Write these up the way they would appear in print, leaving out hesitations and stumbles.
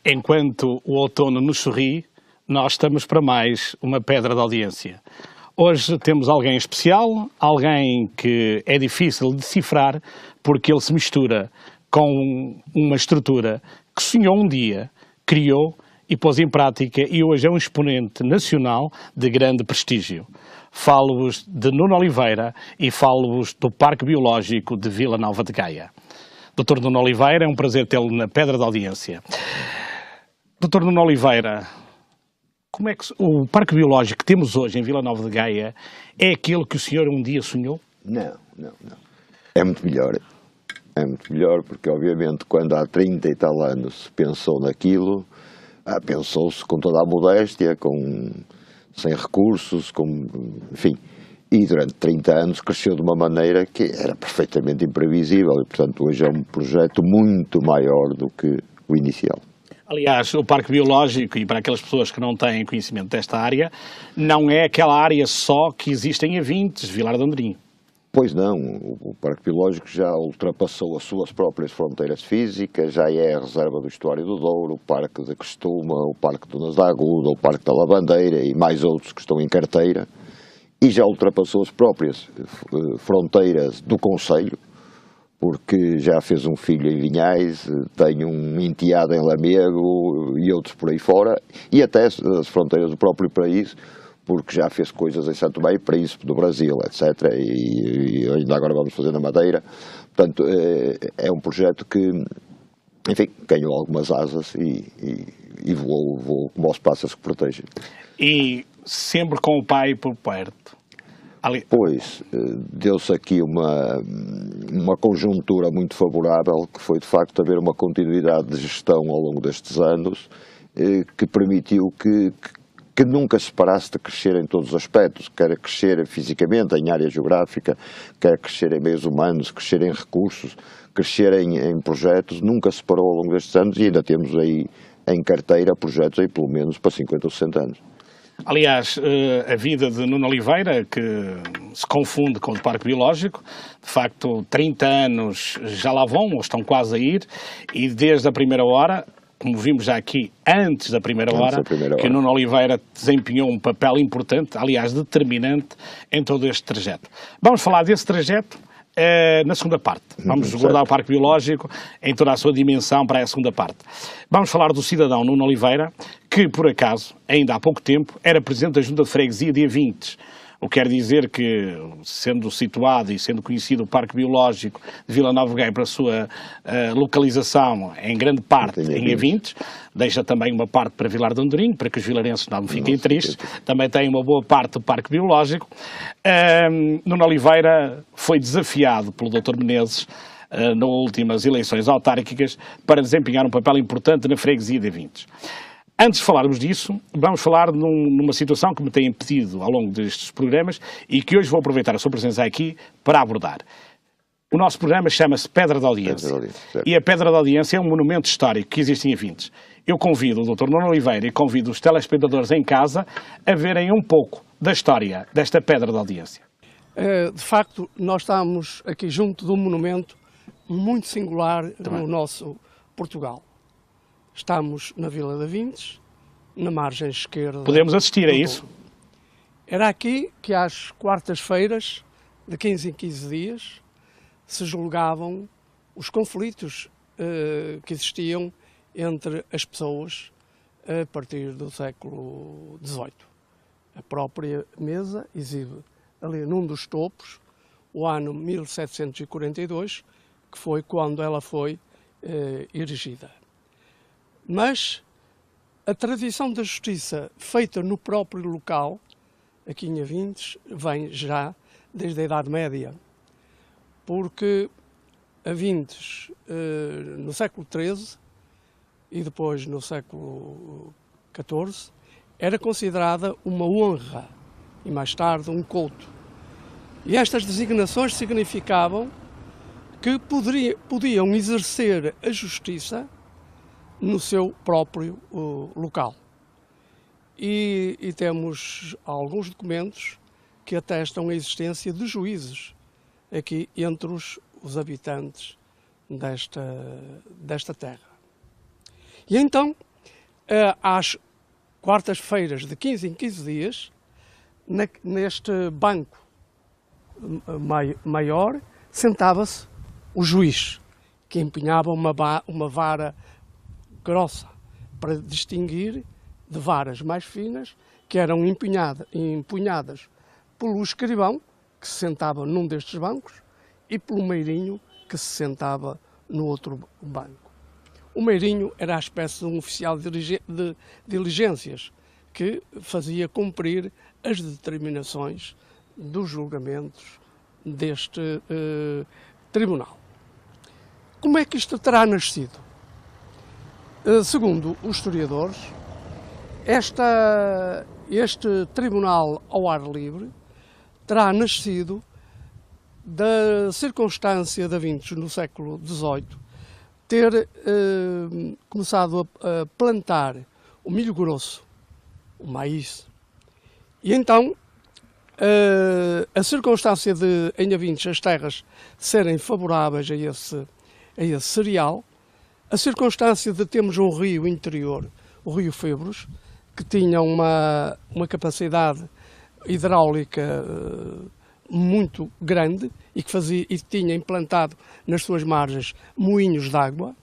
Enquanto o outono nos sorri, nós estamos para mais uma pedra de audiência. Hoje temos alguém especial, alguém que é difícil de decifrar, porque ele se mistura com uma estrutura que sonhou um dia, criou e pôs em prática, e hoje é um exponente nacional de grande prestígio. Falo-vos de Nuno Oliveira e falo-vos do Parque Biológico de Vila Nova de Gaia. Dr. Nuno Oliveira, é um prazer tê-lo na pedra de audiência. Dr. Nuno Oliveira, como é que o Parque Biológico que temos hoje em Vila Nova de Gaia é aquele que o senhor um dia sonhou? Não. É muito melhor. É muito melhor porque, obviamente, quando há 30 e tal anos se pensou naquilo, pensou-se com toda a modéstia, sem recursos, enfim. E durante 30 anos cresceu de uma maneira que era perfeitamente imprevisível e, portanto, hoje é um projeto muito maior do que o inicial. Aliás, o Parque Biológico, e para aquelas pessoas que não têm conhecimento desta área, não é aquela área só que existe em Avintes, Vilar de Andorinho. Pois não, o Parque Biológico já ultrapassou as suas próprias fronteiras físicas, já é a reserva do Estuário do Douro, o Parque de Crestuma, o Parque do Nas da Aguda, o Parque da Lavandeira e mais outros que estão em carteira, e já ultrapassou as próprias fronteiras do concelho, porque já fez um filho em Vinhais, tem um enteado em Lamego e outros por aí fora, e até as fronteiras do próprio país, porque já fez coisas em Santo Meio, Príncipe do Brasil, etc. E ainda agora vamos fazer na Madeira. Portanto, é um projeto que, enfim, ganhou algumas asas e voou como aos pássaros que protegem. E sempre com o pai por perto. Pois, deu-se aqui uma conjuntura muito favorável, que foi de facto haver uma continuidade de gestão ao longo destes anos, que permitiu que nunca se parasse de crescer em todos os aspectos, quer crescer fisicamente, em área geográfica, quer crescer em meios humanos, crescer em recursos, crescer em projetos, nunca se parou ao longo destes anos e ainda temos aí em carteira projetos aí pelo menos para 50 ou 60 anos. Aliás, a vida de Nuno Oliveira, que se confunde com o Parque Biológico, de facto 30 anos já lá vão, ou estão quase a ir, e desde a primeira hora, como vimos já aqui, antes da primeira hora, que o Nuno Oliveira desempenhou um papel importante, aliás determinante, em todo este trajeto. Vamos falar desse trajeto na segunda parte. Vamos guardar o Parque Biológico em toda a sua dimensão para a segunda parte. Vamos falar do cidadão Nuno Oliveira, que, por acaso, ainda há pouco tempo, era Presidente da Junta de Freguesia de Avintes. O que quer dizer que, sendo situado e sendo conhecido o Parque Biológico de Vila Nova de Gaia para a sua localização, em grande parte em Avintes, deixa também uma parte para Vilar de Andorinho, para que os vilarenses não fiquem tristes, também tem uma boa parte do Parque Biológico. Nuno Oliveira foi desafiado pelo Dr. Menezes nas últimas eleições autárquicas para desempenhar um papel importante na freguesia de Avintes. Antes de falarmos disso, vamos falar numa situação que me tem pedido ao longo destes programas e que hoje vou aproveitar a sua presença aqui para abordar. O nosso programa chama-se Pedra de Audiência. E a Pedra de Audiência é um monumento histórico que existe em Avintes. Eu convido o Dr. Nuno Oliveira e convido os telespectadores em casa a verem um pouco da história desta Pedra de Audiência. De facto, nós estamos aqui junto de um monumento muito singular no nosso Portugal. Estamos na Vila de Avintes, na margem esquerda. Podemos assistir a isso? Era aqui que às quartas-feiras, de 15 em 15 dias, se julgavam os conflitos que existiam entre as pessoas a partir do século XVIII. A própria mesa exibe ali num dos topos o ano 1742, que foi quando ela foi erigida. Mas a tradição da justiça feita no próprio local, aqui em Avintes, vem já desde a Idade Média, porque Avintes, no século XIII e depois no século XIV, era considerada uma honra e mais tarde um culto. E estas designações significavam que podiam exercer a justiça no seu próprio local. E temos alguns documentos que atestam a existência de juízes aqui entre os habitantes desta terra. E então, às quartas-feiras, de 15 em 15 dias, neste banco maior, sentava-se o juiz, que empunhava uma vara grossa, para distinguir de varas mais finas, que eram empunhadas pelo escrivão, que se sentava num destes bancos, e pelo meirinho, que se sentava no outro banco. O meirinho era a espécie de um oficial de diligências, que fazia cumprir as determinações dos julgamentos deste tribunal. Como é que isto terá nascido? Segundo os historiadores, este tribunal ao ar livre terá nascido da circunstância de Avintes no século XVIII ter começado a plantar o milho grosso, o maíz, e então a circunstância de, em Avintes, as terras serem favoráveis a esse cereal, a circunstância de termos um rio interior, o rio Febros, que tinha uma capacidade hidráulica muito grande e que tinha implantado nas suas margens moinhos de água,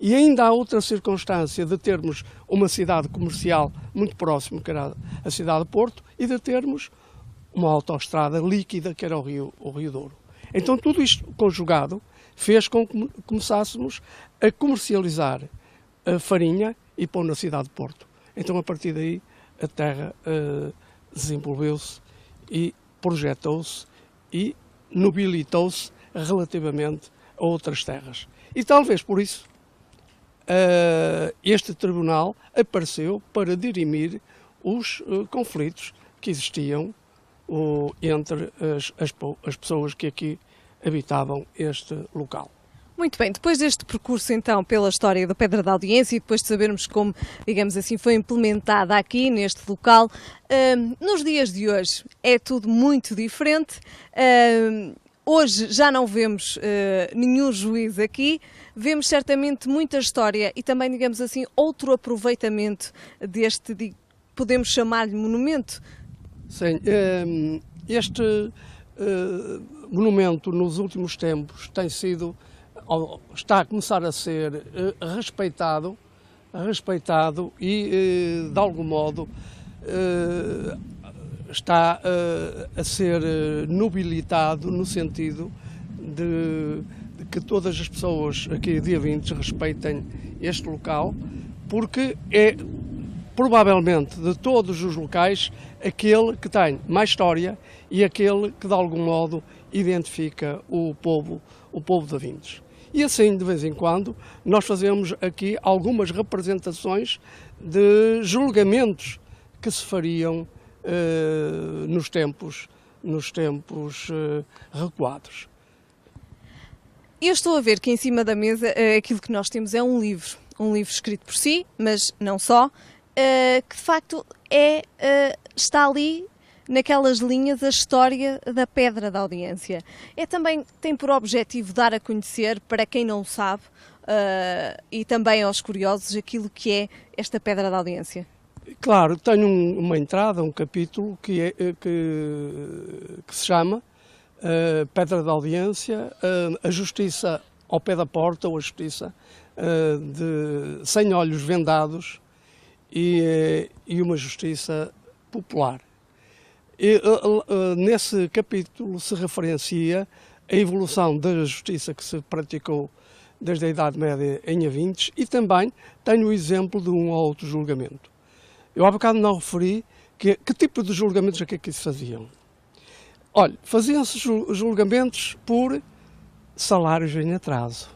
e ainda há outra circunstância de termos uma cidade comercial muito próxima, que era a cidade de Porto, e de termos uma autoestrada líquida, que era o Rio Douro. Então tudo isto conjugado fez com que começássemos a comercializar a farinha e pôr na cidade de Porto. Então, a partir daí, a terra desenvolveu-se e projetou-se e nobilitou-se relativamente a outras terras. E talvez por isso este tribunal apareceu para dirimir os conflitos que existiam entre as pessoas que aqui habitavam este local. Muito bem, depois deste percurso então pela história da Pedra da Audiência e depois de sabermos como, digamos assim, foi implementada aqui neste local, nos dias de hoje é tudo muito diferente. Hoje já não vemos nenhum juiz aqui, vemos certamente muita história e também, digamos assim, outro aproveitamento deste, podemos chamar-lhe monumento. Sim, este monumento nos últimos tempos está a começar a ser respeitado e, de algum modo, está a ser nobilitado no sentido de que todas as pessoas aqui de Avintes respeitem este local, porque é provavelmente de todos os locais aquele que tem mais história e aquele que de algum modo identifica o povo de Avintes. E assim, de vez em quando, nós fazemos aqui algumas representações de julgamentos que se fariam nos tempos recuados. Eu estou a ver que em cima da mesa aquilo que nós temos é um livro escrito por si, mas não só, que de facto está ali naquelas linhas a história da Pedra da Audiência. Tem por objetivo dar a conhecer, para quem não sabe, e também aos curiosos, aquilo que é esta Pedra da Audiência. Claro, tenho uma entrada, um capítulo que se chama Pedra da Audiência, a justiça ao pé da porta, ou a justiça sem olhos vendados e uma justiça popular. Nesse capítulo se referencia a evolução da justiça que se praticou desde a Idade Média em Avintes e também tenho o exemplo de um ou outro julgamento. Eu há bocado não referi que tipo de julgamentos é que aqui se faziam. Olha, faziam-se julgamentos por salários em atraso,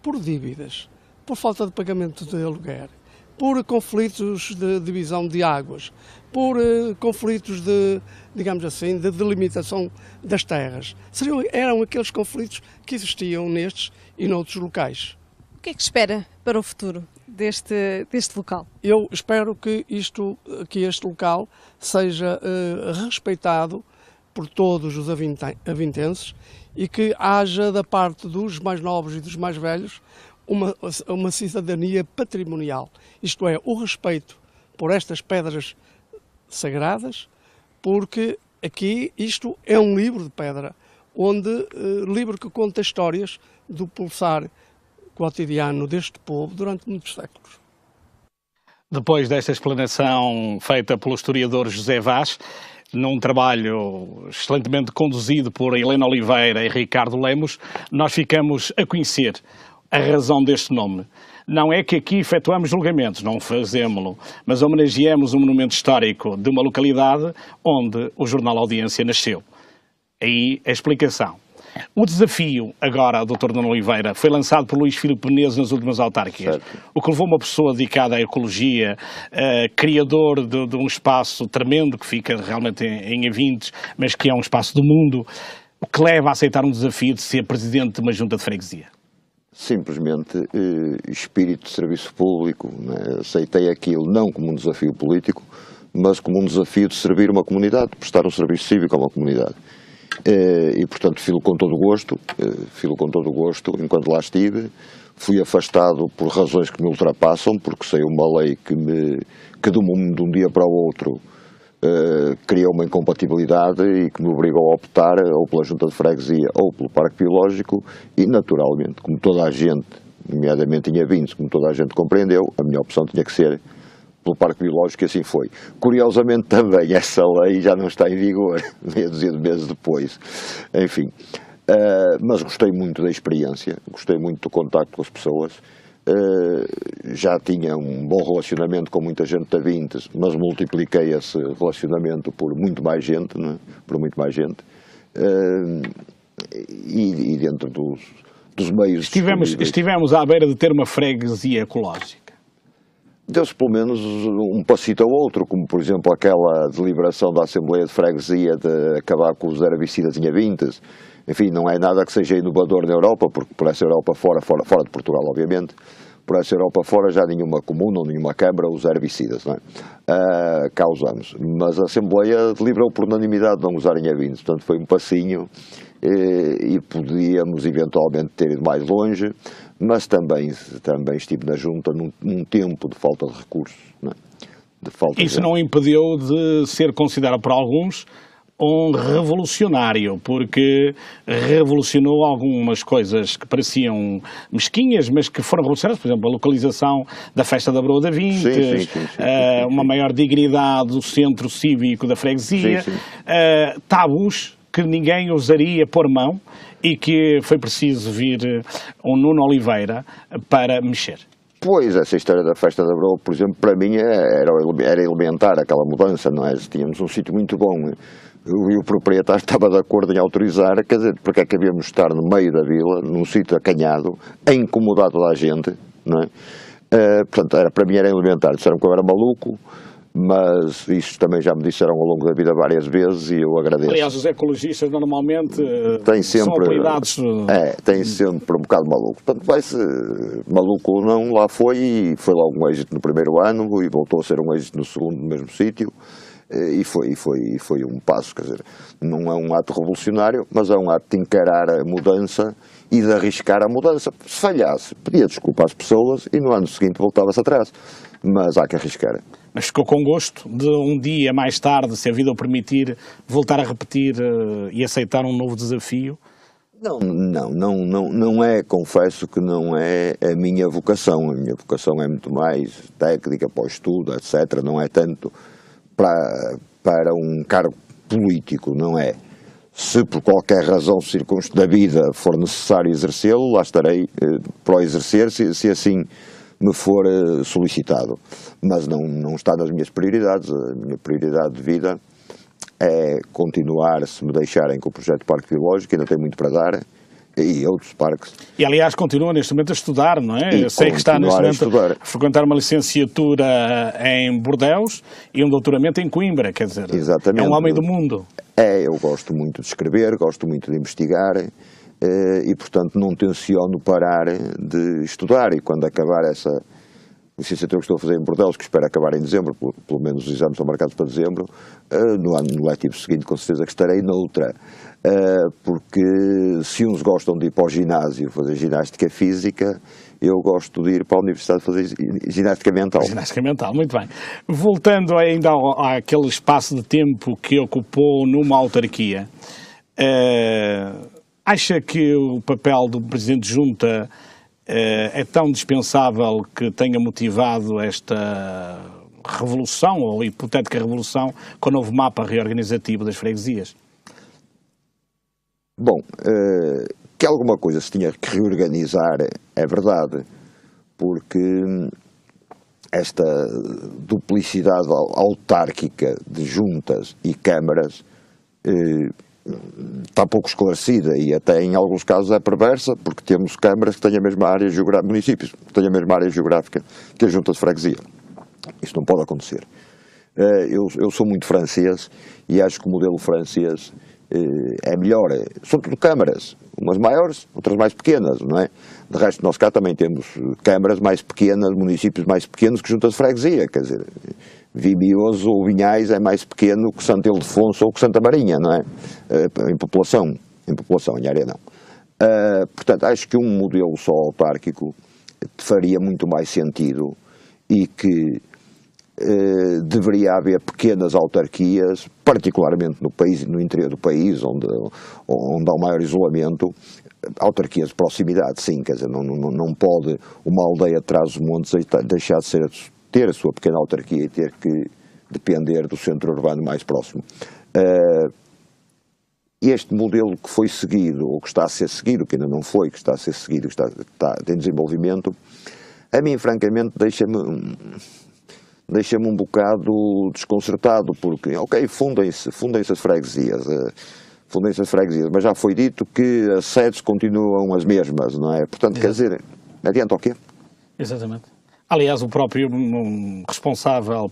por dívidas, por falta de pagamento de aluguer, por conflitos de divisão de águas, por conflitos de, digamos assim, de delimitação das terras. Eram aqueles conflitos que existiam nestes e noutros locais. O que é que espera para o futuro deste local? Eu espero que este local seja respeitado por todos os avintenses e que haja da parte dos mais novos e dos mais velhos uma cidadania patrimonial, isto é, o respeito por estas pedras sagradas, porque aqui isto é um livro de pedra, livro que conta histórias do pulsar cotidiano deste povo durante muitos séculos. Depois desta explanação feita pelo historiador José Vaz, num trabalho excelentemente conduzido por Helena Oliveira e Ricardo Lemos, nós ficamos a conhecer a razão deste nome. Não é que aqui efetuamos julgamentos, não fazemos-lo, mas homenageamos um monumento histórico de uma localidade onde o jornal Audiência nasceu. Aí a explicação. O desafio, agora, Dr. Nuno Oliveira, foi lançado por Luís Filipe Menezes nas últimas autárquicas, certo. O que levou uma pessoa dedicada à ecologia, criador de um espaço tremendo, que fica realmente em Avintes, mas que é um espaço do mundo, o que leva a aceitar um desafio de ser presidente de uma junta de freguesia? Simplesmente espírito de serviço público, né? Aceitei aquilo não como um desafio político, mas como um desafio de servir uma comunidade, de prestar um serviço cívico a uma comunidade. E portanto filo com todo o gosto enquanto lá estive. Fui afastado por razões que me ultrapassam, porque saiu uma lei que de um dia para o outro criou uma incompatibilidade e que me obrigou a optar ou pela junta de freguesia ou pelo parque biológico e naturalmente, como toda a gente, nomeadamente em Avintes, como toda a gente compreendeu, a minha opção tinha que ser pelo parque biológico e assim foi. Curiosamente também essa lei já não está em vigor, meia dúzia de meses depois. Enfim, mas gostei muito da experiência, gostei muito do contacto com as pessoas, já tinha um bom relacionamento com muita gente de Avintes, mas multipliquei esse relacionamento por muito mais gente, né? Por muito mais gente, e dentro dos meios... Estivemos à beira de ter uma freguesia ecológica. Deu-se pelo menos um passito ao outro, como por exemplo aquela deliberação da Assembleia de Freguesia de acabar com os herbicidas em Avintes. Enfim, não é nada que seja inovador na Europa, porque por essa Europa fora de Portugal, obviamente, por essa Europa fora já nenhuma comuna ou nenhuma Câmara usa herbicidas, não é? Cá usamos. Mas a Assembleia deliberou por unanimidade não usar em Avintes, portanto foi um passinho e podíamos eventualmente ter ido mais longe, mas também estive na Junta num tempo de falta de recursos. Não é? Isso não impediu de ser considerado por alguns um revolucionário, porque revolucionou algumas coisas que pareciam mesquinhas, mas que foram revolucionárias, por exemplo, a localização da Festa da Broa de Avintes, uma maior dignidade do centro cívico da freguesia, tabus que ninguém ousaria pôr mão e que foi preciso vir um Nuno Oliveira para mexer. Pois, essa história da Festa da Broa, por exemplo, para mim era elementar aquela mudança, não é? Tínhamos um sítio muito bom e o proprietário estava de acordo em autorizar, quer dizer, porque é que havíamos de estar no meio da vila, num sítio acanhado, a incomodar toda a gente, não é? Portanto, para mim era elementar, disseram que eu era maluco, mas isso também já me disseram ao longo da vida várias vezes e eu agradeço. Aliás, os ecologistas normalmente são apelidados... Têm sempre um bocado maluco. Portanto, vai-se maluco ou não, lá foi e foi logo um êxito no primeiro ano e voltou a ser um êxito no segundo no mesmo sítio e foi um passo, quer dizer, não é um ato revolucionário, mas é um ato de encarar a mudança e de arriscar a mudança. Se falhasse, pedia desculpa às pessoas e no ano seguinte voltava-se atrás, mas há que arriscar. Mas ficou com gosto de um dia mais tarde, se a vida o permitir, voltar a repetir e aceitar um novo desafio? Não é, confesso que não é a minha vocação. A minha vocação é muito mais técnica, para o estudo, etc. Não é tanto para um cargo político, não é? Se por qualquer razão da vida for necessário exercê-lo, lá estarei para o exercer, se assim me for solicitado. Mas não está nas minhas prioridades. A minha prioridade de vida é continuar, se me deixarem, com o projeto Parque Biológico, ainda tem muito para dar, e outros parques. E aliás continua neste momento a estudar, não é? Eu sei que está neste momento a frequentar uma licenciatura em Bordeus e um doutoramento em Coimbra, quer dizer, exatamente. É um homem do mundo. Eu gosto muito de escrever, gosto muito de investigar e portanto não tenciono parar de estudar e quando acabar licenciatura que estou a fazer em Bordeaux, que espero acabar em dezembro, pelo menos os exames estão marcados para dezembro, no ano letivo seguinte com certeza que estarei noutra, porque se uns gostam de ir para o ginásio fazer ginástica física, eu gosto de ir para a universidade fazer ginástica mental. Ginástica mental, muito bem. Voltando ainda àquele espaço de tempo que ocupou numa autarquia, acha que o papel do Presidente de Junta é tão dispensável que tenha motivado esta revolução, ou hipotética revolução, com o novo mapa reorganizativo das freguesias? Bom, que alguma coisa se tinha que reorganizar é verdade, porque esta duplicidade autárquica de juntas e câmaras está pouco esclarecida e até em alguns casos é perversa, porque temos câmaras que têm a mesma área geográfica, municípios que têm a mesma área geográfica que a junta de freguesia. Isso não pode acontecer. Eu sou muito francês e acho que o modelo francês é melhor. São tudo câmaras, umas maiores, outras mais pequenas, não é? De resto, nós cá também temos câmaras mais pequenas, municípios mais pequenos que juntas de freguesia, quer dizer, Vimioso ou Vinhais é mais pequeno que Santo Ildefonso ou que Santa Marinha, não é? Em população, em área não. Portanto, acho que um modelo só autárquico faria muito mais sentido e que deveria haver pequenas autarquias, particularmente no país, no interior do país, onde há um maior isolamento, autarquias de proximidade, sim, quer dizer, não pode uma aldeia atrás dos montes deixar de ter a sua pequena autarquia e ter que depender do centro urbano mais próximo. Este modelo que foi seguido, ou que está a ser seguido, que ainda não foi, que está a ser seguido, que está em desenvolvimento, a mim, francamente, deixa-me um bocado desconcertado, porque, ok, fundem-se as freguesias, mas já foi dito que as sedes continuam as mesmas, não é? Portanto, quer dizer, adianta o quê? Exatamente. Aliás, o próprio responsável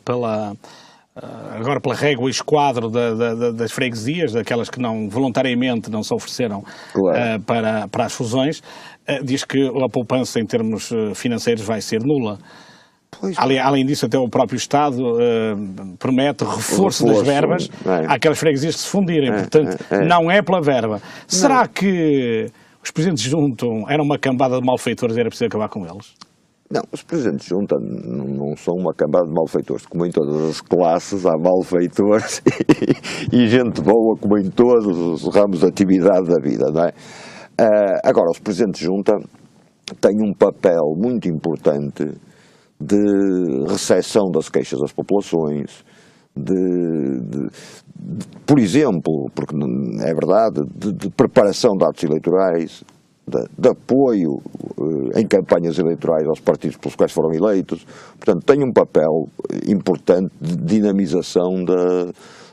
agora pela régua e esquadro das freguesias, daquelas que voluntariamente não se ofereceram claro. Para as fusões, diz que a poupança em termos financeiros vai ser nula. Além disso, até o próprio Estado promete reforço das verbas àquelas freguesias que se fundirem. Portanto, não é pela verba. Será que os presidentes de junta eram uma cambada de malfeitores e era preciso acabar com eles? Não, os presidentes de junta não são uma cambada de malfeitores. Como em todas as classes, há malfeitores e gente boa, como em todos os ramos de atividade da vida, não é? Agora, os presidentes de junta têm um papel muito importante de recepção das queixas das populações, por exemplo, porque é verdade, de preparação de atos eleitorais, de apoio em campanhas eleitorais aos partidos pelos quais foram eleitos. Portanto, tem um papel importante de dinamização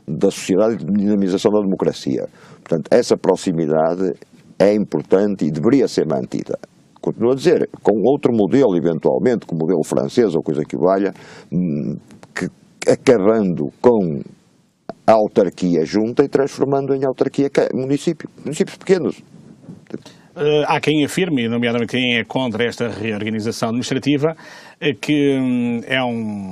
da sociedade e de dinamização da democracia. Portanto, essa proximidade é importante e deveria ser mantida. Continuo a dizer, com outro modelo, eventualmente, com o modelo francês ou coisa que valha, que acabando com a autarquia junta e transformando em autarquia municípios pequenos. Há quem afirme, nomeadamente quem é contra esta reorganização administrativa, que é um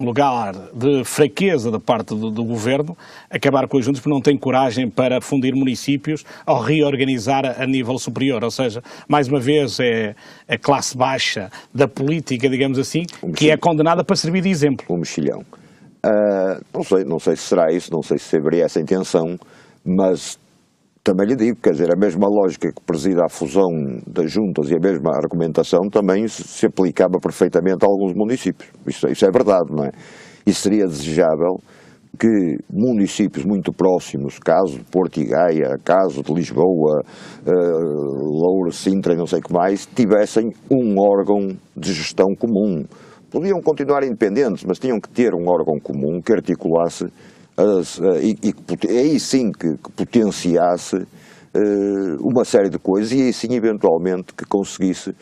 lugar de fraqueza da parte do governo acabar com as juntas porque não tem coragem para fundir municípios ou reorganizar a nível superior. Ou seja, mais uma vez é a classe baixa da política, digamos assim, que é condenada para servir de exemplo. Um mexilhão. Não sei se será isso, não sei se haveria essa intenção, mas também lhe digo, quer dizer, a mesma lógica que presida à fusão das juntas e a mesma argumentação também se aplicava perfeitamente a alguns municípios. Isso é verdade, não é? E seria desejável que municípios muito próximos, caso de Porto e Gaia, caso de Lisboa, Louro, Sintra e não sei o que mais, tivessem um órgão de gestão comum. Podiam continuar independentes, mas tinham que ter um órgão comum que articulasse e aí sim que potenciasse uma série de coisas e aí sim eventualmente que conseguisse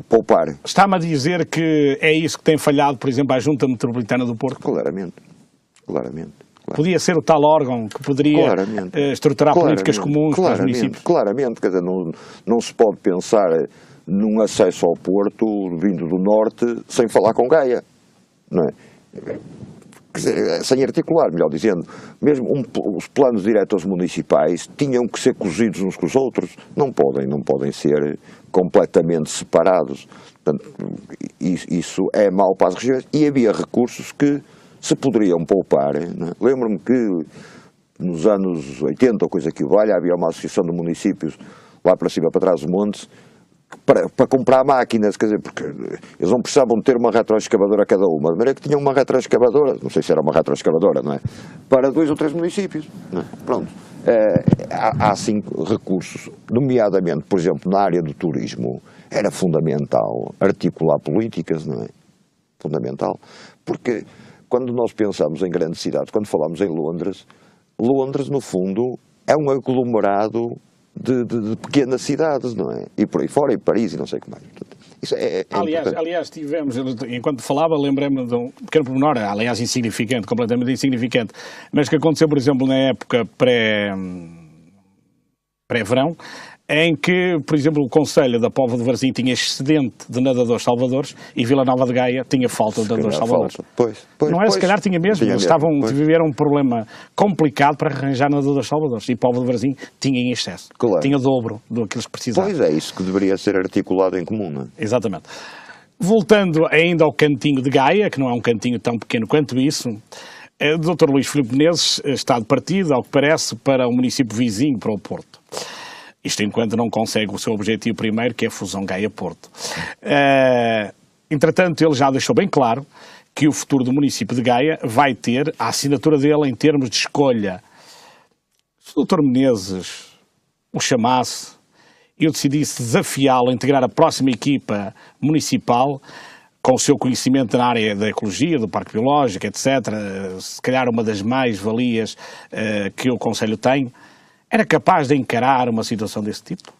poupar. Está-me a dizer que é isso que tem falhado, por exemplo, a Junta Metropolitana do Porto? Claramente. Podia ser o tal órgão que poderia estruturar políticas comuns para os municípios? Claramente, quer dizer, não se pode pensar num acesso ao Porto, vindo do norte, sem falar com Gaia, não é? Quer dizer, sem articular, melhor dizendo. Mesmo os planos diretores municipais tinham que ser cozidos uns com os outros, não podem ser completamente separados. Portanto, isso é mau para as regiões, e havia recursos que se poderiam poupar, não é? Lembro-me que nos anos 80, ou coisa que o valha, havia uma associação de municípios lá para cima, para trás dos montes, para comprar máquinas, quer dizer, porque eles não precisavam ter uma retroescavadora cada uma, de maneira que tinham uma retroescavadora, não sei se era uma retroescavadora, não é? Para 2 ou 3 municípios, não é? Pronto. Há sim recursos, nomeadamente, por exemplo, na área do turismo, era fundamental articular políticas, não é? Fundamental. Porque quando nós pensamos em grandes cidades, quando falamos em Londres, no fundo, é um aglomerado de pequenas cidades, não é? E por aí fora, e Paris, e não sei o que mais. Portanto, isso aliás, tivemos, enquanto falava, lembrei-me de um pequeno pormenor, aliás, insignificante, completamente insignificante, mas que aconteceu, por exemplo, na época pré-verão, em que, por exemplo, o Conselho da Póvoa de Varzim tinha excedente de nadadores salvadores e Vila Nova de Gaia tinha falta de nadadores salvadores. Se calhar tinha mesmo. Eles viveram um problema complicado para arranjar nadadores salvadores, e Póvoa de Varzim tinha em excesso. Claro. Tinha o dobro do que eles precisavam. Pois é, isso que deveria ser articulado em comum, não é? Exatamente. Voltando ainda ao cantinho de Gaia, que não é um cantinho tão pequeno quanto isso, o Dr. Luís Filipe Menezes está de partida, ao que parece, para o município vizinho, para o Porto. Isto enquanto não consegue o seu objetivo primeiro, que é a fusão Gaia-Porto. Entretanto, ele já deixou bem claro que o futuro do município de Gaia vai ter a assinatura dele em termos de escolha. Se o Dr. Menezes o chamasse e eu decidisse desafiá-lo a integrar a próxima equipa municipal, com o seu conhecimento na área da ecologia, do parque biológico, etc., se calhar uma das mais-valias que o Conselho tem, era capaz de encarar uma situação desse tipo?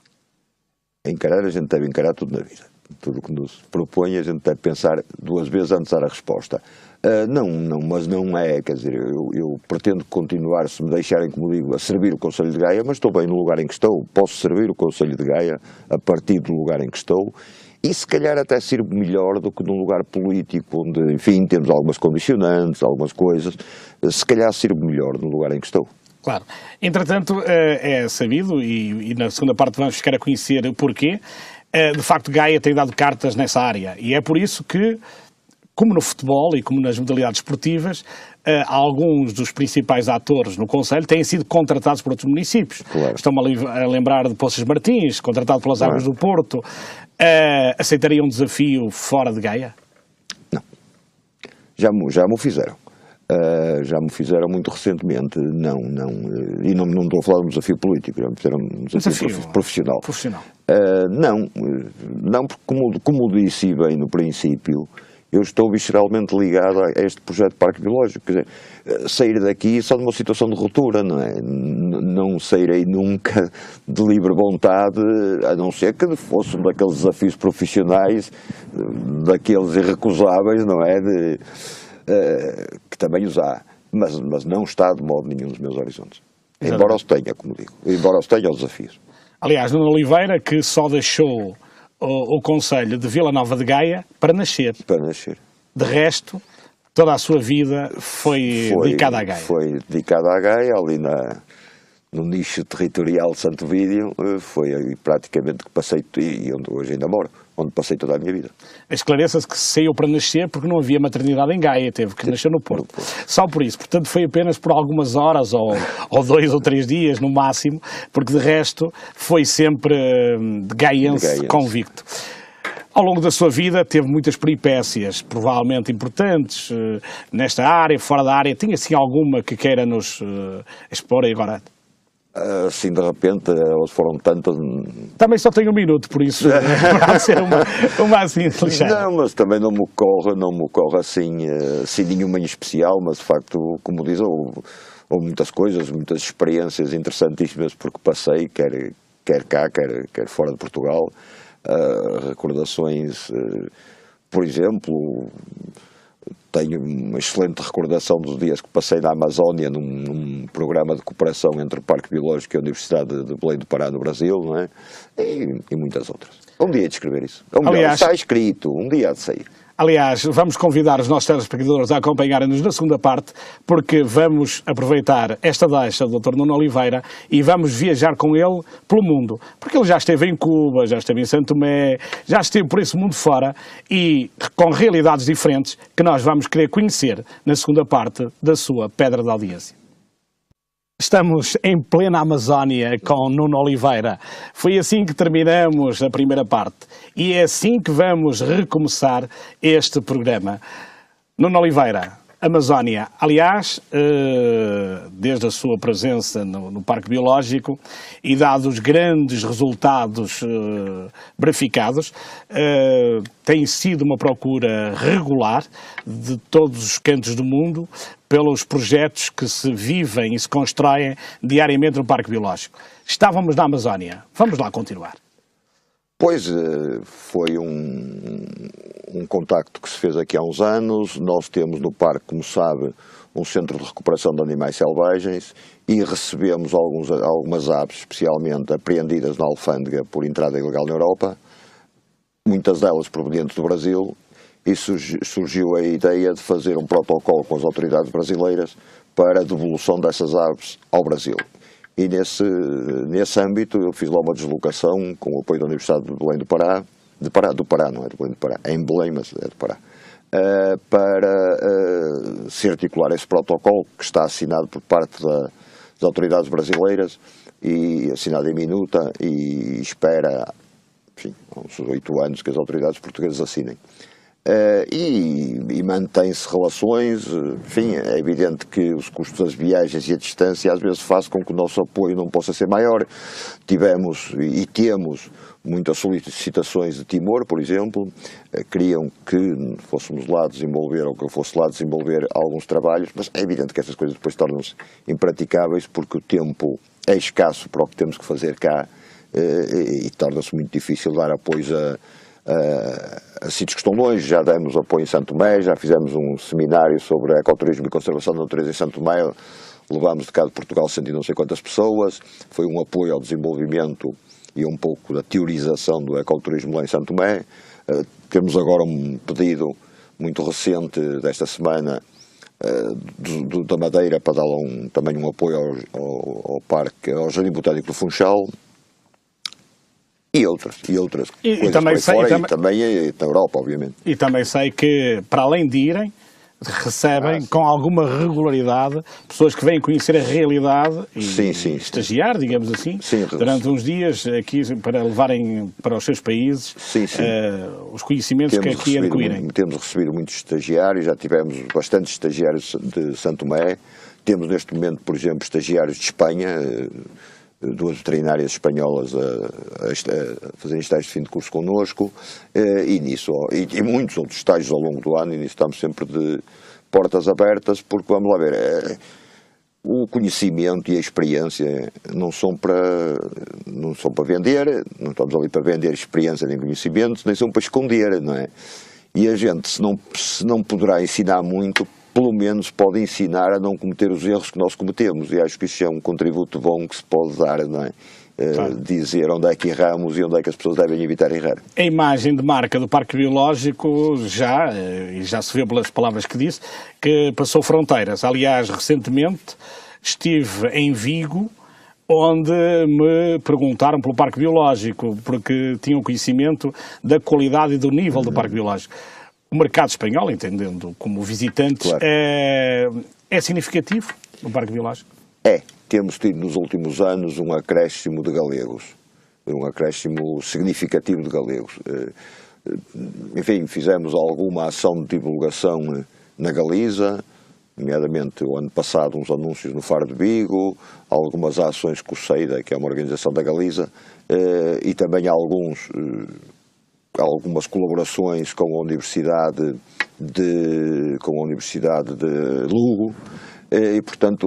Encarar, a gente deve encarar tudo na vida. Tudo o que nos propõe, a gente deve pensar 2 vezes antes de dar a resposta. Mas não é, quer dizer, eu pretendo continuar, se me deixarem, como digo, a servir o Conselho de Gaia, mas estou bem no lugar em que estou. Posso servir o Conselho de Gaia a partir do lugar em que estou, e se calhar até sirvo melhor do que num lugar político, onde, enfim, temos algumas condicionantes, algumas coisas, se calhar sirvo melhor no lugar em que estou. Claro. Entretanto, é sabido, e na segunda parte vamos ficar a conhecer o porquê, de facto Gaia tem dado cartas nessa área, e é por isso que, como no futebol e como nas modalidades esportivas, alguns dos principais atores no Conselho têm sido contratados por outros municípios. Claro. Estou-me a lembrar de Poços Martins, contratado pelas Águas do Porto. Aceitaria um desafio fora de Gaia? Não. Já me o fizeram. Já me fizeram muito recentemente, e não estou a falar de um desafio político, já me fizeram um desafio profissional. Não, porque como disse bem no princípio, eu estou visceralmente ligado a este projeto de parque biológico, quer dizer, sair daqui só numa situação de ruptura, não é? Não sairei nunca de livre vontade, a não ser que fosse um daqueles desafios profissionais, daqueles irrecusáveis, não é? Que também os há, mas não está de modo nenhum nos meus horizontes. Exatamente. Embora os tenha, como digo, embora os tenha os desafios. Aliás, Nuno Oliveira, que só deixou o Conselho de Vila Nova de Gaia para nascer. De resto, toda a sua vida foi dedicada à Gaia. Foi dedicada à Gaia, ali no nicho territorial de Santo Vídeo, foi aí praticamente que passei, e onde hoje ainda moro, onde passei toda a minha vida. Esclareça-se que saiu para nascer porque não havia maternidade em Gaia, teve que nascer no Porto. Só por isso, portanto foi apenas por algumas horas, ou 2 ou 3 dias no máximo, porque de resto foi sempre gaiense convicto. Ao longo da sua vida teve muitas peripécias, provavelmente importantes, nesta área, fora da área. Tinha assim alguma que queira nos expor agora? Assim, de repente, elas foram tantas... Também só tenho 1 minuto, por isso pode ser uma assim ligeira. Não, mas também não me ocorre assim nenhuma em especial, mas de facto, como diz, houve muitas coisas, muitas experiências interessantíssimas porque passei, quer cá, quer fora de Portugal. Recordações, por exemplo, tenho uma excelente recordação dos dias que passei na Amazónia num programa de cooperação entre o Parque Biológico e a Universidade de Belém do Pará no Brasil, não é? E muitas outras. Um dia de escrever isso. Aliás, está escrito, um dia há de sair. Aliás, vamos convidar os nossos telespectadores a acompanharem-nos na segunda parte, porque vamos aproveitar esta deixa do Dr. Nuno Oliveira e vamos viajar com ele pelo mundo. Porque ele já esteve em Cuba, já esteve em Santo Tomé, já esteve por esse mundo fora e com realidades diferentes que nós vamos querer conhecer na segunda parte da sua Pedra de Audiência. Estamos em plena Amazónia com Nuno Oliveira. Foi assim que terminamos a primeira parte e é assim que vamos recomeçar este programa. Nuno Oliveira, Amazónia, aliás, desde a sua presença no Parque Biológico e dados os grandes resultados verificados, tem sido uma procura regular de todos os cantos do mundo pelos projetos que se vivem e se constroem diariamente no Parque Biológico. Estávamos na Amazónia. Vamos lá continuar. Pois, foi um contacto que se fez aqui há uns anos. Nós temos no parque, como sabe, um centro de recuperação de animais selvagens e recebemos algumas aves, especialmente apreendidas na alfândega por entrada ilegal na Europa, muitas delas provenientes do Brasil, e surgiu a ideia de fazer um protocolo com as autoridades brasileiras para a devolução dessas aves ao Brasil. E nesse âmbito eu fiz lá uma deslocação com o apoio da Universidade de Belém do Pará, do Pará, não é de Belém do Pará, é em Belém, mas é do Pará, para se articular esse protocolo que está assinado por parte das autoridades brasileiras e assinado em minuta e espera, enfim, uns 8 anos que as autoridades portuguesas assinem. E mantém-se relações, enfim, é evidente que os custos das viagens e a distância às vezes fazem com que o nosso apoio não possa ser maior. Tivemos e temos muitas solicitações de Timor, por exemplo, queriam que fôssemos lá desenvolver, ou que eu fosse lá desenvolver alguns trabalhos, mas é evidente que essas coisas depois tornam-se impraticáveis porque o tempo é escasso para o que temos que fazer cá e torna-se muito difícil dar apoios a sítios que estão longe. Já demos apoio em Santo Tomé, já fizemos um seminário sobre ecoturismo e conservação da natureza em Santo Tomé, levámos de cá de Portugal 100 e não sei quantas pessoas, foi um apoio ao desenvolvimento e um pouco da teorização do ecoturismo lá em Santo Tomé. Temos agora um pedido muito recente desta semana da Madeira para dar também um apoio ao parque, ao Jardim Botânico do Funchal. E outras coisas também fora, e também na Europa, obviamente. E também sei que, para além de irem, recebem com alguma regularidade pessoas que vêm conhecer a realidade e estagiar, digamos assim, durante uns dias aqui para levarem para os seus países os conhecimentos que aqui adquirem. Temos recebido muitos estagiários, já tivemos bastantes estagiários de Santo Tomé, temos neste momento, por exemplo, estagiários de Espanha, 2 veterinárias espanholas a fazerem estágios de fim de curso connosco, e muitos outros estágios ao longo do ano, e nisso estamos sempre de portas abertas, porque, vamos lá ver, o conhecimento e a experiência não são para vender, não estamos ali para vender experiência nem conhecimento, nem são para esconder, não é? E a gente, se não poderá ensinar muito, pelo menos pode ensinar a não cometer os erros que nós cometemos, e acho que isso é um contributo bom que se pode dar, não é? Dizer onde é que erramos e onde é que as pessoas devem evitar errar. A imagem de marca do Parque Biológico já se vê pelas palavras que disse, que passou fronteiras. Aliás, recentemente estive em Vigo, onde me perguntaram pelo Parque Biológico, porque tinham conhecimento da qualidade e do nível do Parque Biológico. O mercado espanhol, entendendo como visitantes, claro, é significativo no Parque Biológico? Temos tido nos últimos anos um acréscimo de galegos, um acréscimo significativo de galegos. Enfim, fizemos alguma ação de divulgação na Galiza, nomeadamente o ano passado uns anúncios no Faro de Vigo, algumas ações com o CEIDA, que é uma organização da Galiza, e também algumas colaborações com a Universidade de Lugo, e portanto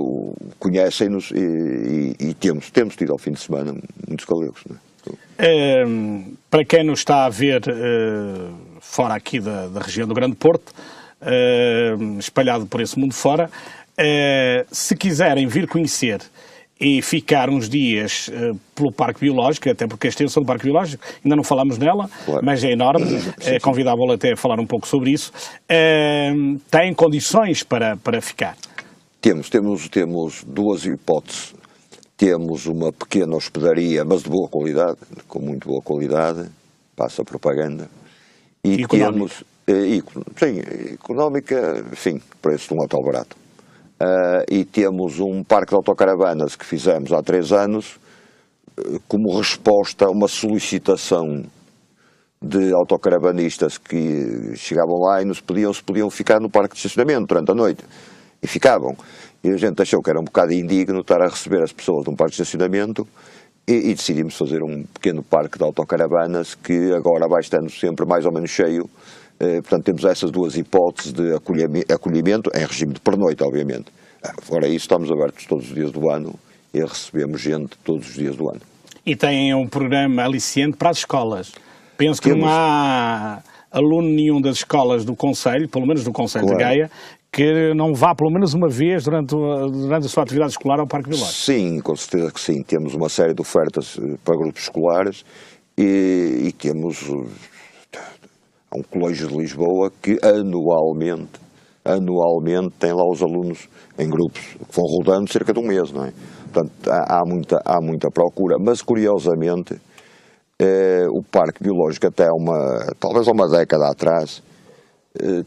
conhecem-nos e temos tido ao fim de semana muitos galegos, não é? Para quem nos está a ver fora aqui da região do Grande Porto, espalhado por esse mundo fora. Se quiserem vir conhecer e ficar uns dias pelo Parque Biológico, até porque a extensão do Parque Biológico, ainda não falamos nela, claro, mas é enorme, convidava-lo até a falar um pouco sobre isso, têm condições para ficar? Temos duas hipóteses. Temos uma pequena hospedaria, mas de boa qualidade, com muito boa qualidade, passa a propaganda. E económica? Sim, económica, sim, preço de um hotel barato. E temos um parque de autocaravanas que fizemos há 3 anos, como resposta a uma solicitação de autocaravanistas que chegavam lá e nos pediam se podiam ficar no parque de estacionamento durante a noite. E ficavam. E a gente achou que era um bocado indigno estar a receber as pessoas de um parque de estacionamento e decidimos fazer um pequeno parque de autocaravanas que agora vai estando sempre mais ou menos cheio. Portanto, temos essas duas hipóteses de acolhimento, em regime de pernoite, obviamente. Fora isso, estamos abertos todos os dias do ano e recebemos gente todos os dias do ano. E têm um programa aliciente para as escolas. Penso que não há aluno nenhum das escolas do Conselho, pelo menos do Conselho de Gaia, que não vá pelo menos uma vez durante a sua atividade escolar ao Parque Biológico. Sim, com certeza que sim. Temos uma série de ofertas para grupos escolares e temos um colégio de Lisboa que anualmente tem lá os alunos em grupos que vão rodando cerca de um mês, não é? Portanto, há muita procura, mas curiosamente o Parque Biológico talvez há uma década atrás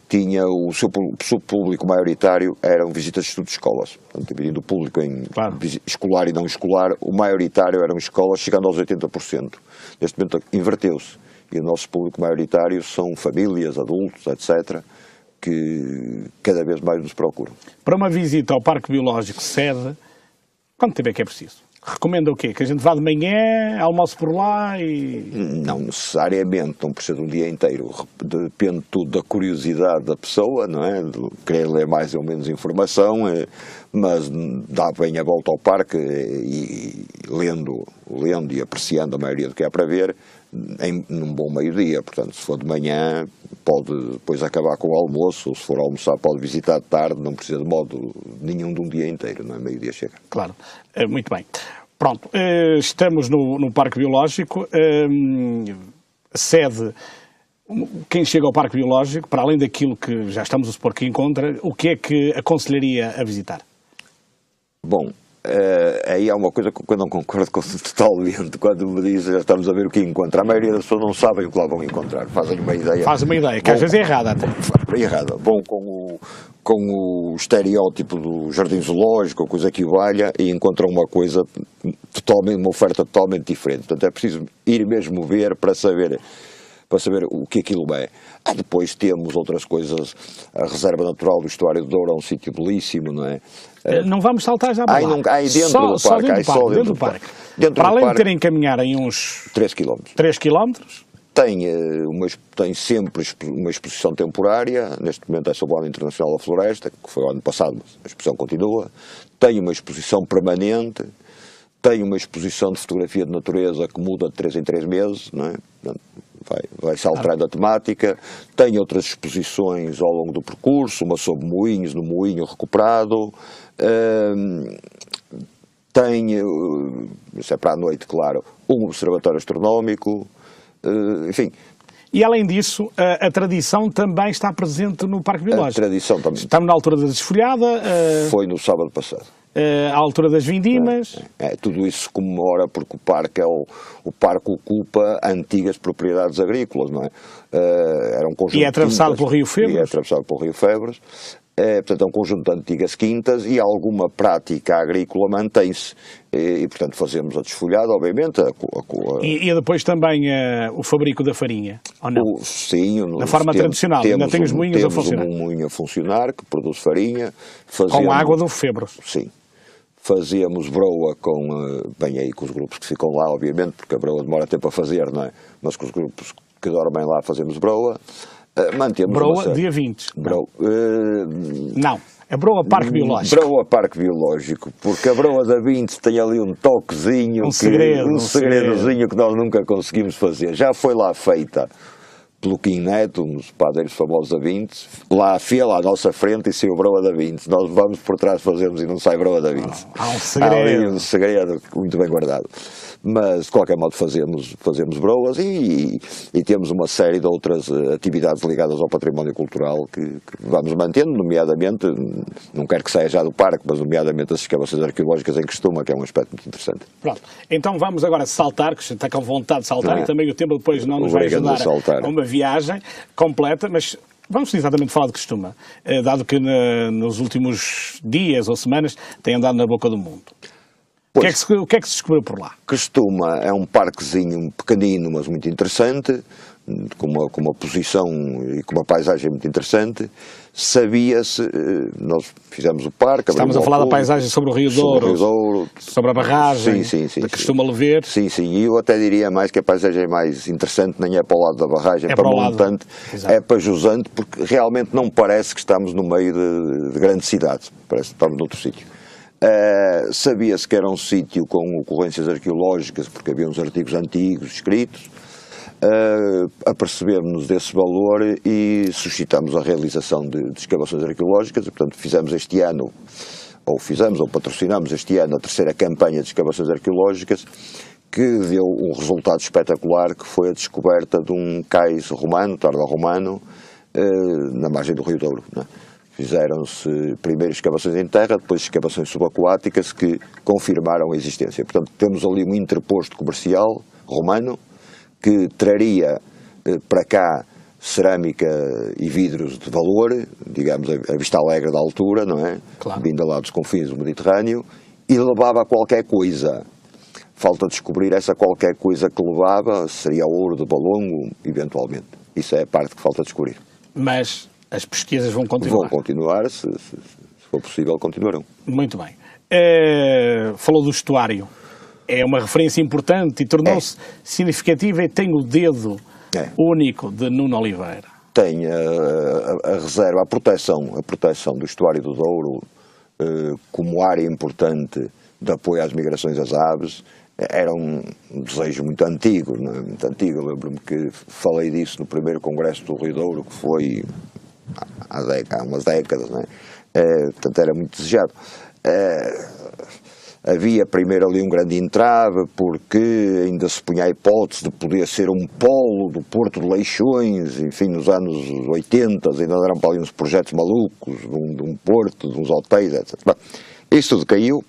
tinha o seu público maioritário eram visitas de estudo de escolas, portanto, dividindo o público em escolar e não escolar, o maioritário eram escolas chegando aos 80%. Neste momento inverteu-se e o nosso público maioritário são famílias, adultos, etc., que cada vez mais nos procuram. Para uma visita ao Parque Biológico sede, quanto tempo é que é preciso? Recomenda o quê? Que a gente vá de manhã, almoce por lá e... Não necessariamente, não precisa de um dia inteiro. Depende tudo da curiosidade da pessoa, não é? De querer ler mais ou menos informação, mas dá bem a volta ao parque e lendo e apreciando a maioria do que há para ver num bom meio-dia. Portanto, se for de manhã, pode depois acabar com o almoço, ou se for almoçar, pode visitar de tarde, não precisa de modo nenhum de um dia inteiro, não é? Meio-dia chega. Claro, muito bem. Pronto, estamos no Parque Biológico, sede, quem chega ao Parque Biológico, para além daquilo que já estamos a supor que encontra, o que é que aconselharia a visitar? Bom, aí há uma coisa com que eu não concordo totalmente, quando me diz já estamos a ver o que encontra. A maioria das pessoas não sabem o que lá vão encontrar, fazem uma ideia. Faz uma ideia, que às vezes é errada até. Errada. Vão com o estereótipo do jardim zoológico, ou coisa que o valha, e encontram uma coisa uma oferta totalmente diferente. Portanto, é preciso ir mesmo ver para saber o que aquilo é. Depois temos outras coisas, a Reserva Natural do Estuário do Douro é um sítio belíssimo, não é? Não vamos saltar já para lá. Só dentro do parque. Para além de terem que caminhar em uns 3 km. Tem sempre uma exposição temporária, neste momento é sob o Ano Internacional da Floresta, que foi o ano passado, mas a exposição continua. Tem uma exposição permanente, tem uma exposição de fotografia de natureza que muda de 3 em 3 meses, não é? Vai-se alterando a temática. Tem outras exposições ao longo do percurso, uma sobre moinhos, no moinho recuperado. Tem, isso é para a noite, claro, um observatório astronómico, enfim. E além disso, a tradição também está presente no Parque Biológico. A tradição também. Estamos na altura da desfolhada. Foi no sábado passado. À altura das vindimas. Tudo isso se comemora porque o parque ocupa antigas propriedades agrícolas, não é? Era um conjunto e é atravessado pelo Rio Febres. Portanto, é um conjunto de antigas quintas e alguma prática agrícola mantém-se. E, portanto, fazemos a desfolhada, obviamente. E depois também o fabrico da farinha, ou não? Sim. Na forma tradicional, ainda tem os moinhos a funcionar. Temos um moinho a funcionar que produz farinha. Com a água do Febres. Sim. Fazíamos broa com os grupos que ficam lá, obviamente, porque a broa demora tempo a fazer, não é? Mas com os grupos que dormem lá fazemos broa. Mantemos broa dia 20. Não, é broa Parque Biológico. Broa Parque Biológico, porque a broa da 20 tem ali um toquezinho, um segredozinho que nós nunca conseguimos fazer. Já foi lá feita Peluquim Neto, um dos padeiros famosos da Vintes, lá à nossa frente e saiu broa da Vintes. Nós vamos por trás, fazemos e não sai broa da Vintes. Há um segredo. Há ali um segredo muito bem guardado. Mas, de qualquer modo, fazemos broas e temos uma série de outras atividades ligadas ao património cultural que vamos mantendo, nomeadamente, não quero que saia já do parque, mas nomeadamente as escavações arqueológicas em Crestuma, que é um aspecto muito interessante. Pronto, então vamos agora saltar, que está com vontade de saltar, e também o tempo depois não nos vai ajudar a uma viagem completa, mas vamos exatamente falar de Crestuma, dado que nos últimos dias ou semanas tem andado na boca do mundo. O que é que se descobriu por lá? Crestuma é um parquezinho pequenino, mas muito interessante, com uma posição e com uma paisagem muito interessante. Sabia-se, nós fizemos o parque... Estamos a falar da paisagem sobre o Rio Douro, sobre a barragem de Crestuma Lever. Sim, e eu até diria mais que a paisagem mais interessante nem é para o lado da barragem, é para Montante, é para Jusante, porque realmente não parece que estamos no meio de grandes cidades, parece que estamos noutro sítio. Sabia-se que era um sítio com ocorrências arqueológicas, porque havia uns artigos antigos escritos, apercebemos-nos desse valor e suscitamos a realização de escavações arqueológicas, e, portanto fizemos este ano, ou patrocinamos este ano a terceira campanha de escavações arqueológicas, que deu um resultado espetacular, que foi a descoberta de um cais romano, tardo-romano, na margem do Rio Douro, não é? Fizeram-se primeiro escavações em terra, depois escavações subaquáticas que confirmaram a existência. Portanto, temos ali um interposto comercial romano que traria para cá cerâmica e vidros de valor, digamos a Vista Alegre da altura, não é? Claro. Vinda lá dos confins do Mediterrâneo, e levava qualquer coisa. Falta descobrir essa qualquer coisa que levava, seria ouro de Balongo, eventualmente. Isso é a parte que falta descobrir. Mas as pesquisas vão continuar? Vão continuar, se for possível, continuarão. Muito bem. Falou do estuário. É uma referência importante e tornou-se significativa, e tem o dedo único de Nuno Oliveira. Tem a reserva, a proteção do estuário do Douro como área importante de apoio às migrações das aves. Era um desejo muito antigo, não é? Muito antigo. Eu lembro-me que falei disso no primeiro congresso do Rio Douro, que foi há umas décadas, não é? Portanto, era muito desejado. Havia primeiro ali um grande entrave, porque ainda se punha a hipótese de poder ser um polo do Porto de Leixões, enfim, nos anos 80, ainda eram para ali uns projetos malucos, de um porto, de uns hotéis, etc. Bom, isso tudo caiu,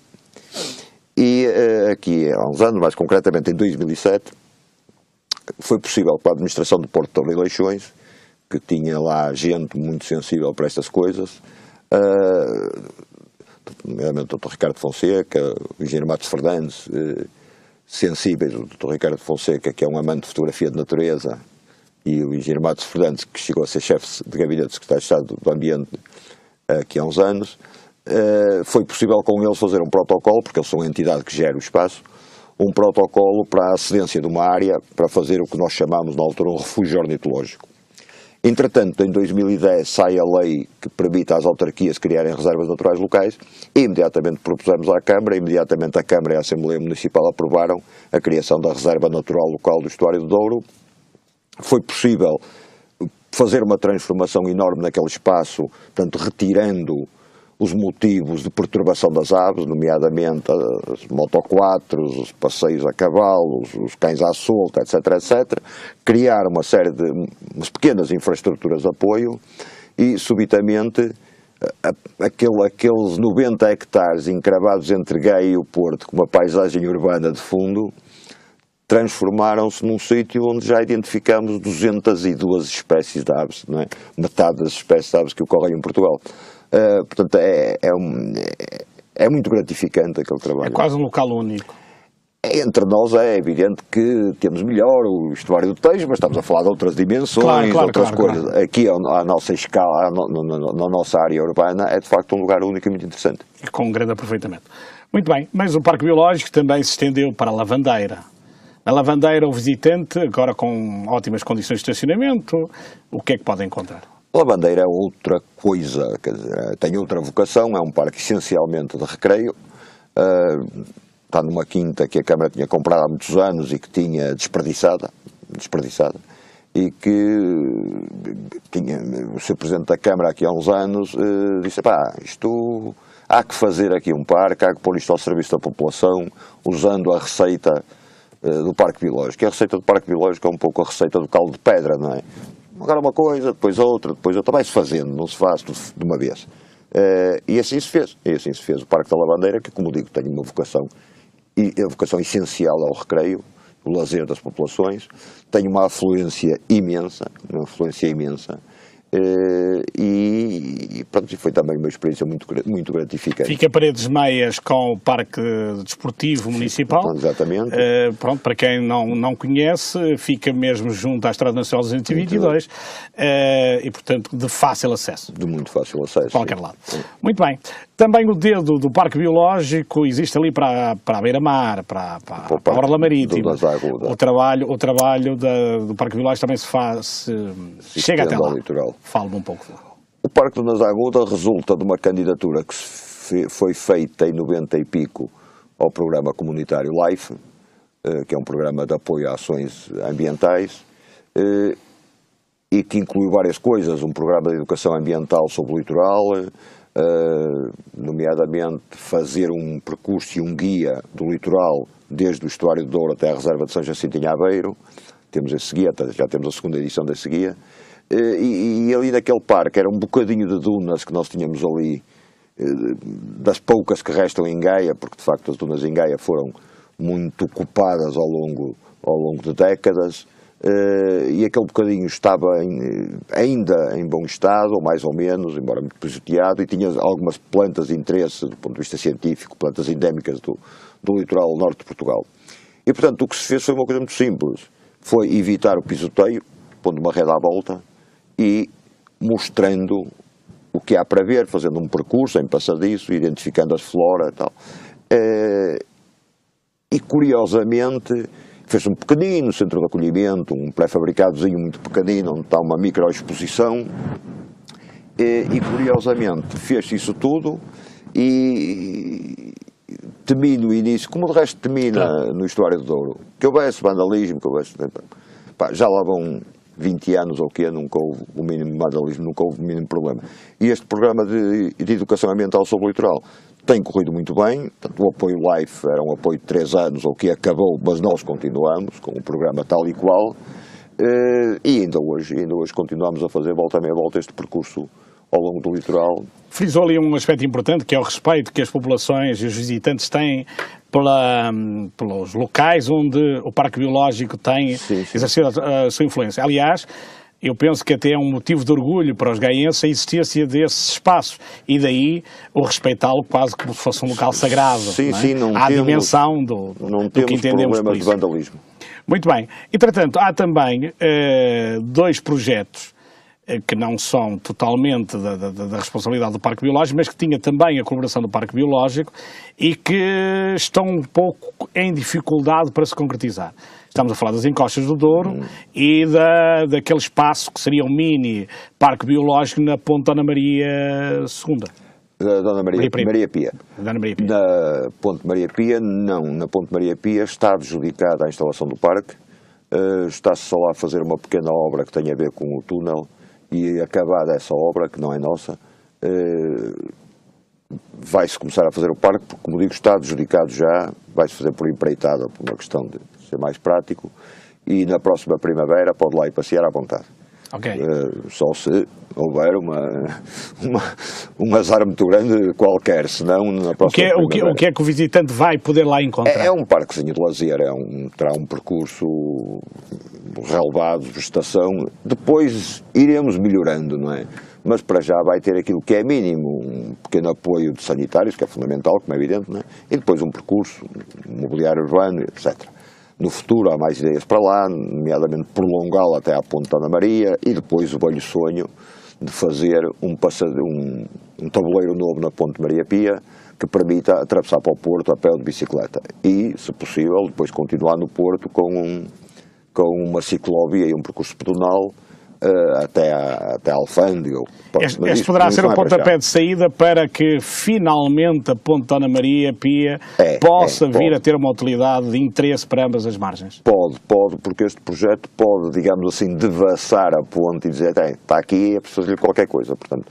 e aqui há uns anos, mais concretamente em 2007, foi possível para a administração do Porto de Leixões, que tinha lá gente muito sensível para estas coisas, nomeadamente o Dr. Ricardo Fonseca, o engenheiro Matos Fernandes, sensíveis, o Dr. Ricardo Fonseca, que é um amante de fotografia de natureza, e o engenheiro Matos Fernandes, que chegou a ser chefe de gabinete do Secretário de Estado do Ambiente aqui há uns anos. Foi possível com eles fazer um protocolo, porque eles são a entidade que gera o espaço, um protocolo para a cedência de uma área para fazer o que nós chamamos na altura um refúgio ornitológico. Entretanto, em 2010 sai a lei que permite às autarquias criarem reservas naturais locais, e imediatamente propusemos à Câmara, imediatamente a Câmara e a Assembleia Municipal aprovaram a criação da Reserva Natural Local do Estuário do Douro. Foi possível fazer uma transformação enorme naquele espaço, portanto, retirando os motivos de perturbação das aves, nomeadamente os motoquatros, os passeios a cavalo, os cães à solta, etc., criar uma série de umas pequenas infraestruturas de apoio e, subitamente, aqueles 90 hectares encravados entre Gaia e o Porto, com uma paisagem urbana de fundo, transformaram-se num sítio onde já identificamos 202 espécies de aves, não é? Metade das espécies de aves que ocorrem em Portugal. Portanto, é muito gratificante aquele trabalho. É quase um local único. Entre nós é evidente que temos melhor o estuário do Tejo, mas estamos a falar de outras dimensões, outras coisas. Claro. Aqui, à nossa escala, na nossa área urbana, é de facto um lugar único e muito interessante. E com um grande aproveitamento. Muito bem, mas o Parque Biológico também se estendeu para a Lavandeira. Na Lavandeira, o visitante, agora com ótimas condições de estacionamento, o que é que pode encontrar? A Lavandeira é outra coisa, quer dizer, tem outra vocação, é um parque essencialmente de recreio, está numa quinta que a Câmara tinha comprado há muitos anos e que tinha desperdiçada, e que o Sr. Presidente da Câmara aqui há uns anos disse, isto há que fazer aqui um parque, há que pôr isto ao serviço da população, usando a receita do Parque Biológico. E a receita do Parque Biológico é um pouco a receita do caldo de pedra, não é? Agora uma coisa, depois outra, vai-se fazendo, não se faz tudo de uma vez. E assim se fez. E assim se fez o Parque da Lavandeira, que, como digo, tem uma vocação, e a vocação essencial ao recreio, o lazer das populações, tem uma afluência imensa, e pronto, foi também uma experiência muito gratificante. Fica Paredes Meias com o Parque Desportivo Municipal. Exatamente. Pronto, para quem não conhece, fica mesmo junto à Estrada Nacional 222 e, portanto, de fácil acesso. De muito fácil acesso. De qualquer lado. Muito bem. Também o dedo do Parque Biológico existe ali para a Beira-Mar, para a Orla Marítima. O trabalho do Parque Biológico também se faz, chega até lá. Litoral. Fala-me um pouco. O Parque do Nasaguda resulta de uma candidatura que foi feita em 90 e pico ao programa comunitário LIFE, que é um programa de apoio a ações ambientais, e que inclui várias coisas, um programa de educação ambiental sobre o litoral, nomeadamente fazer um percurso e um guia do litoral desde o Estuário do Douro até a Reserva de São Jacinto em Aveiro. Temos esse guia, já temos a segunda edição desse guia. E ali naquele parque era um bocadinho de dunas que nós tínhamos ali, das poucas que restam em Gaia, porque de facto as dunas em Gaia foram muito ocupadas ao longo de décadas, e aquele bocadinho estava ainda em bom estado, ou mais ou menos, embora muito pisoteado, e tinha algumas plantas de interesse do ponto de vista científico, plantas endémicas do litoral norte de Portugal. E portanto o que se fez foi uma coisa muito simples, foi evitar o pisoteio, pondo uma rede à volta, e mostrando o que há para ver, fazendo um percurso em passadiço, identificando as flora e tal. E curiosamente fez um pequenino centro de acolhimento, um pré-fabricadozinho muito pequenino, onde está uma microexposição, e curiosamente fez isso tudo, e temi no início, como de resto temi no Estuário do Douro, que houvesse vandalismo, que houvesse... já lá vão 20 anos ou o quê, nunca houve o mínimo vandalismo, nunca houve o mínimo problema. E este programa de educação ambiental sobre o litoral tem corrido muito bem, portanto, o apoio LIFE era um apoio de 3 anos, ou que acabou, mas nós continuamos com o programa tal e qual, e ainda hoje continuamos a fazer volta a meia volta este percurso ao longo do litoral. Frisou ali um aspecto importante, que é o respeito que as populações e os visitantes têm pelos locais onde o Parque Biológico tem exercido a sua influência. Aliás, eu penso que até é um motivo de orgulho para os gaienses a existência desse espaço, e daí o respeitá-lo quase como se fosse um local sagrado. Há a dimensão do que entendemos por isso. De vandalismo. Muito bem. Entretanto, há também 2 projetos que não são totalmente da responsabilidade do Parque Biológico, mas que tinha também a colaboração do Parque Biológico e que estão um pouco em dificuldade para se concretizar. Estamos a falar das encostas do Douro e daquele espaço que seria um mini Parque Biológico na Ponte Dona Maria II. Dona Maria Pia. Dona Maria Pia. Na Ponte Maria Pia, não. Na Ponte Maria Pia está adjudicada a instalação do parque. Está-se só lá a fazer uma pequena obra que tem a ver com o túnel, e acabada essa obra, que não é nossa, vai-se começar a fazer o parque, porque, como digo, está adjudicado já, vai-se fazer por empreitada, por uma questão de ser mais prático, e na próxima primavera pode lá ir passear à vontade. Okay. Só se houver um azar muito grande qualquer, senão na próxima primavera. O que é que o visitante vai poder lá encontrar? É um parquezinho de lazer, terá um percurso relevado, vegetação, depois iremos melhorando, não é? Mas para já vai ter aquilo que é mínimo, um pequeno apoio de sanitários, que é fundamental, como é evidente, não é? E depois um percurso, um mobiliário urbano, etc. No futuro há mais ideias para lá, nomeadamente prolongá-lo até à Ponte Dona Maria, e depois o velho sonho de fazer um tabuleiro novo na Ponte Maria Pia, que permita atravessar para o Porto a pé ou de bicicleta. E, se possível, depois continuar no Porto com uma ciclovia e um percurso pedonal até à alfândega. Este poderá ser o pontapé de saída para que finalmente a ponte Dona Maria Pia possa vir a ter uma utilidade de interesse para ambas as margens. Pode, porque este projeto pode, digamos assim, devassar a ponte e dizer, está aqui, é preciso fazer qualquer coisa, portanto.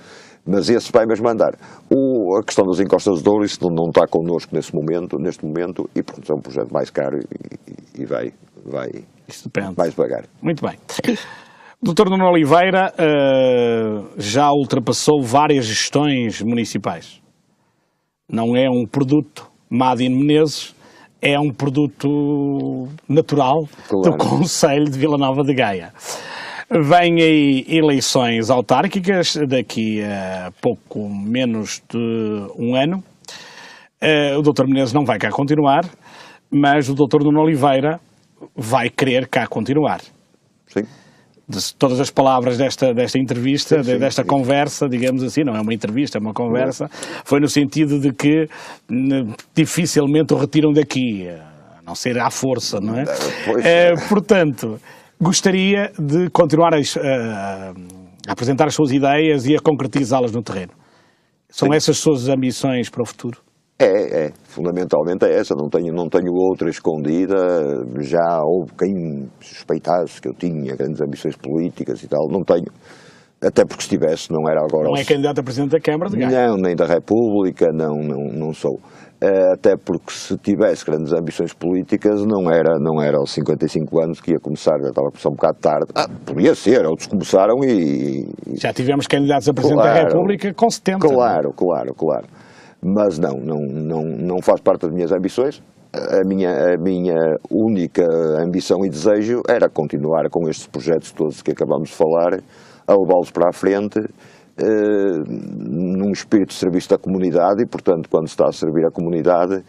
Mas esse vai mesmo andar. A questão das encostas de Douro, isso não está connosco neste momento, e portanto é um projeto mais caro e vai mais devagar. Muito bem. O Dr. Nuno Oliveira já ultrapassou várias gestões municipais. Não é um produto Made in Menezes, é um produto natural do Concelho de Vila Nova de Gaia. Vêm aí eleições autárquicas daqui a pouco menos de um ano. O Dr. Menezes não vai cá continuar, mas o Dr. Nuno Oliveira vai querer cá continuar. Sim. De todas as palavras desta entrevista, desta conversa, digamos assim, não é uma entrevista, é uma conversa, foi no sentido de que dificilmente o retiram daqui, a não ser à força, não é? Portanto, gostaria de continuar a apresentar as suas ideias e a concretizá-las no terreno. São essas suas ambições para o futuro? Fundamentalmente é essa, não tenho outra escondida. Já houve quem suspeitasse que eu tinha grandes ambições políticas e tal, não tenho, até porque se tivesse não era agora... Não é candidato a Presidente da Câmara de Gaia? Não, nem da República, não sou. Até porque se tivesse grandes ambições políticas não era aos 55 anos que ia começar, já estava a começar um bocado tarde. Podia ser, outros começaram e... Já tivemos candidatos a Presidente da República com 70. Claro. Mas não faz parte das minhas ambições. A minha única ambição e desejo era continuar com estes projetos todos que acabamos de falar, a levá-los para a frente, num espírito de serviço da comunidade e, portanto, quando se está a servir a comunidade,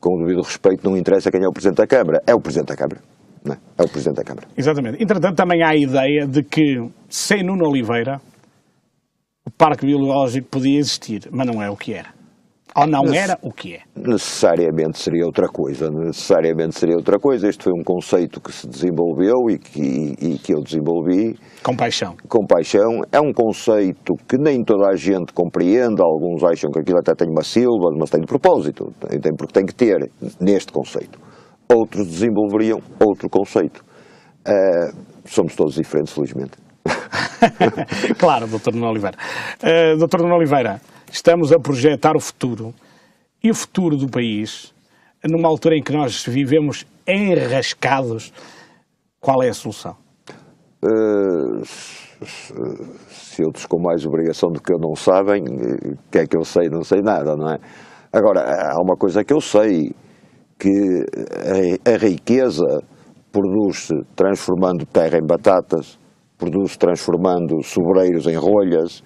com o devido respeito, não interessa quem é o Presidente da Câmara, é o Presidente da Câmara. Não é? É o Presidente da Câmara. Exatamente. Entretanto, também há a ideia de que, sem Nuno Oliveira, o Parque Biológico podia existir, mas não é o que era. Ou não era o que é? Necessariamente seria outra coisa. Este foi um conceito que se desenvolveu e que eu desenvolvi. Com paixão. É um conceito que nem toda a gente compreende. Alguns acham que aquilo até tem uma sílaba, mas tem de propósito. Porque tem que ter neste conceito. Outros desenvolveriam outro conceito. Somos todos diferentes, felizmente. Claro, Dr. Nuno Oliveira. Dr. Nuno Oliveira, estamos a projetar o futuro e o futuro do país, numa altura em que nós vivemos enrascados. Qual é a solução? Se outros com mais obrigação do que eu não sabem, o que é que eu sei? Não sei nada, não é? Agora, há uma coisa que eu sei, que a riqueza produz-se transformando terra em batatas, produz-se transformando sobreiros em rolhas,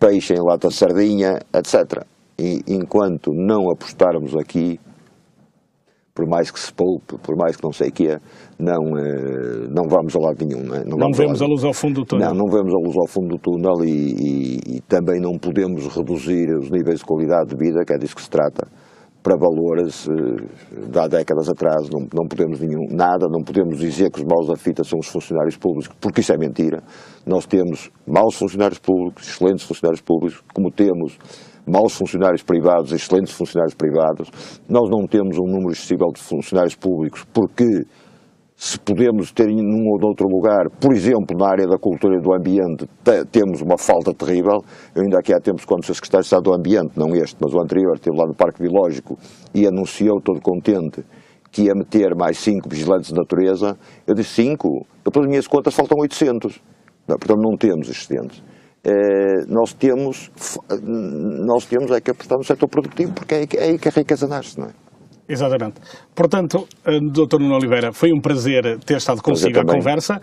peixe em lata de sardinha, etc. E enquanto não apostarmos aqui, por mais que se poupe, por mais que não sei o que é, não vamos a lado nenhum. Não vemos a luz ao fundo do túnel. Não vemos a luz ao fundo do túnel e também não podemos reduzir os níveis de qualidade de vida, que é disso que se trata, para valores de há décadas atrás. Não podemos não podemos dizer que os maus da fita são os funcionários públicos, porque isso é mentira. Nós temos maus funcionários públicos, excelentes funcionários públicos, como temos maus funcionários privados, excelentes funcionários privados. Nós não temos um número excessivo de funcionários públicos, porque se podemos ter num ou outro lugar, por exemplo, na área da cultura e do ambiente, temos uma falta terrível. Eu ainda aqui há tempos, quando sou secretário de Estado do Ambiente, não este, mas o anterior, estive lá no Parque Biológico e anunciou, todo contente, que ia meter mais 5 vigilantes de natureza. Eu disse 5? Pelas minhas contas faltam 800. Portanto, não temos excedentes. Nós temos é que apostar no setor produtivo, porque é aí que a riqueza nasce, não é? Exatamente. Portanto, Dr. Nuno Oliveira, foi um prazer ter estado consigo à conversa.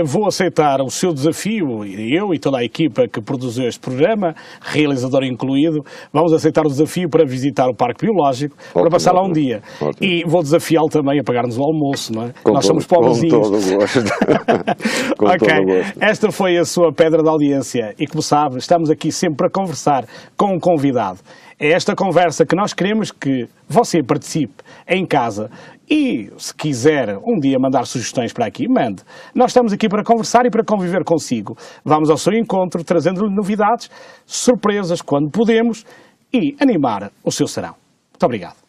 Vou aceitar o seu desafio, eu e toda a equipa que produziu este programa, realizador incluído, vamos aceitar o desafio para visitar o Parque Biológico, para passar lá um dia. Ótimo. E vou desafiá-lo também a pagar-nos o almoço, não é? Nós somos pobrezinhos. Com todo o gosto. Ok, esta foi a sua pedra de audiência e, como sabe, estamos aqui sempre para conversar com um convidado. É esta conversa que nós queremos que você participe em casa E, se quiser um dia mandar sugestões para aqui, mande. Nós estamos aqui para conversar e para conviver consigo. Vamos ao seu encontro, trazendo-lhe novidades, surpresas, quando podemos, e animar o seu serão. Muito obrigado.